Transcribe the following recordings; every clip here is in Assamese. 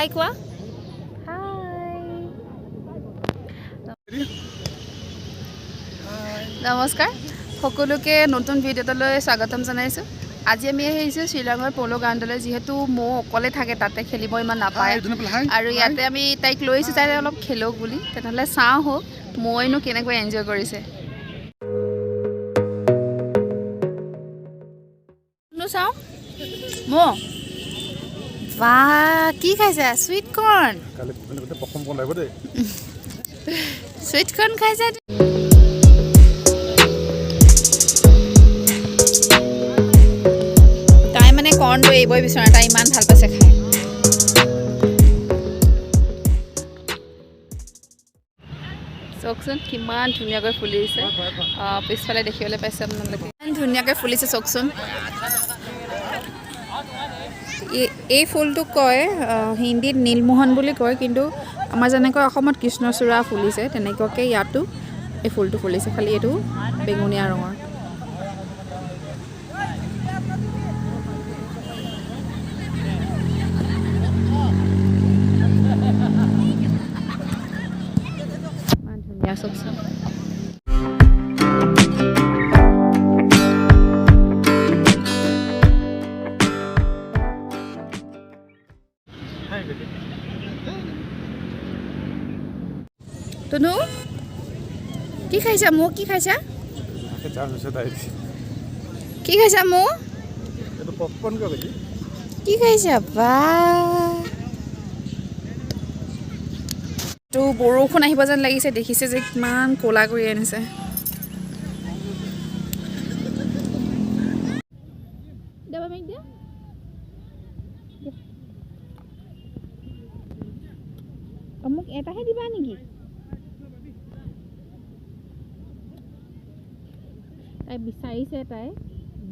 হাই কোৱা হাই নমস্কাৰ সকলোকে নতুন ভিডিঅ' এটালৈ স্বাগতম জনাইছোঁ আজি আমি আহিছোঁ শ্ৰীলংকাৰ প'ল' গ্ৰাউণ্ডলৈ যিহেতু মৌ অকলে থাকে তাতে খেলিব ইমান নাপায় আৰু ইয়াতে আমি তাইক লৈ আহিছোঁ তাই অলপ খেলক বুলি তেনেহ'লে চাওঁ হওক মৌনো কেনেকৈ এনজয় কৰিছে চাওঁ মৌ বাহ কি খাইছা সুইট কৰ্ণ সুইট কৰ্ণ খাইছা তাই মানে কৰ্ণটো এৰিবই বিচৰা তাই ইমান ভাল পাইছে খাই চাওকচোন কিমান ধুনীয়াকৈ ফুলিছে পিছফালে দেখিবলৈ পাইছে আপোনালোকে ইমান ধুনীয়াকৈ ফুলিছে চাওকচোন এই ফুলটোক কয় হিন্দীত নীলমোহন বুলি কয় কিন্তু আমাৰ যেনেকৈ অসমত কৃষ্ণচূড়া ফুলিছে তেনেকুৱাকৈ ইয়াতো এই ফুলটো ফুলিছে খালি এইটো বেঙুনীয়া ৰঙৰ ইমান ধুনীয়া চাওকচোন তনু কি খাইছা মৌ কি খাইছা কি খাইছা মৌ কি খাইছা বা তো বৰষুণ আহিব যেন লাগিছে দেখিছে যে কিমান ক'লা কৰি আনিছে মোক এটাহে দিবা নেকি তাই বিচাৰিছে তাই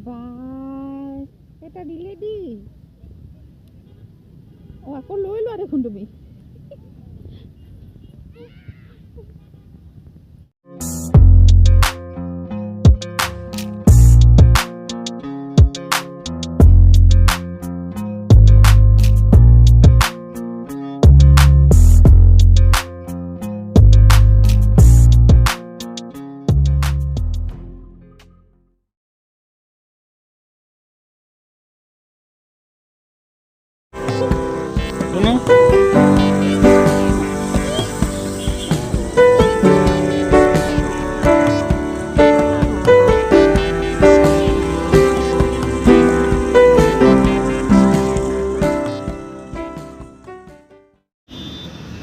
বা এটা দিলে দি আকৌ লৈ লোৱা দেখোন তুমি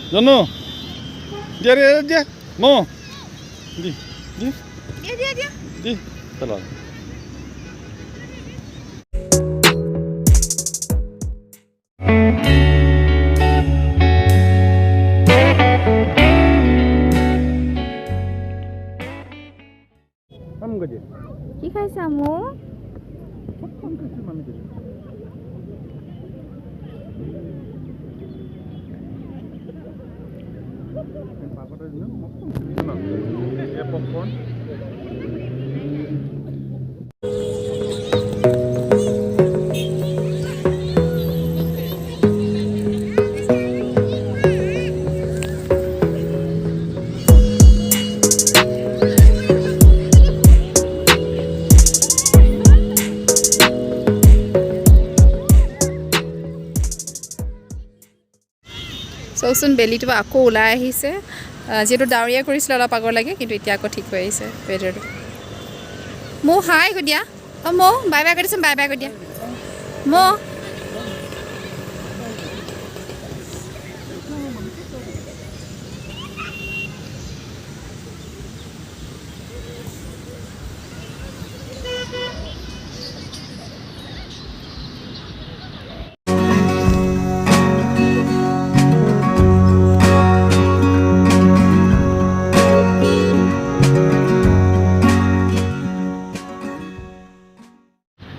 Jono, dia, mau, dia, telan. Kamu gaji? কি খাইছা মৌ Kamu kasih mami gaji. Popcorn. চাওকচোন বেলিটো আকৌ ওলাই আহিছে যিহেতু ডাৱৰীয়া কৰিছিলে অলপ আগৰ লাগে কিন্তু এতিয়া আকৌ ঠিক হৈ আহিছে ৱেডাৰটো মৌ হাই কৈ দিয়া মৌ বাই বাই কৈ দিছোন বাই বাই কৈ দিয়া মৌ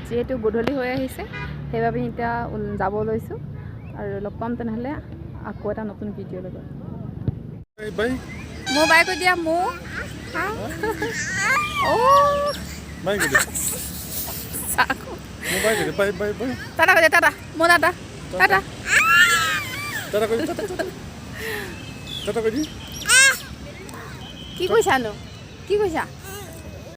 যেহেতু গধূলি হৈ আহিছে সেইবাবে এতিয়া যাব লৈছোঁ আৰু লগ পাম তেনেহ'লে আকৌ এটা নতুন ভিডিঅ' লগত বাই মৌ বাই কৈ দিয়া মৌ বাই কৈ দিয়া মৌ বাই কৈ দিয়া বাই টাটা কৈ দিয়া টাটা মৌ টাটা টাটা Tata কৰি দি, tata কৰি দি। কি কৈছানো কি কৈছা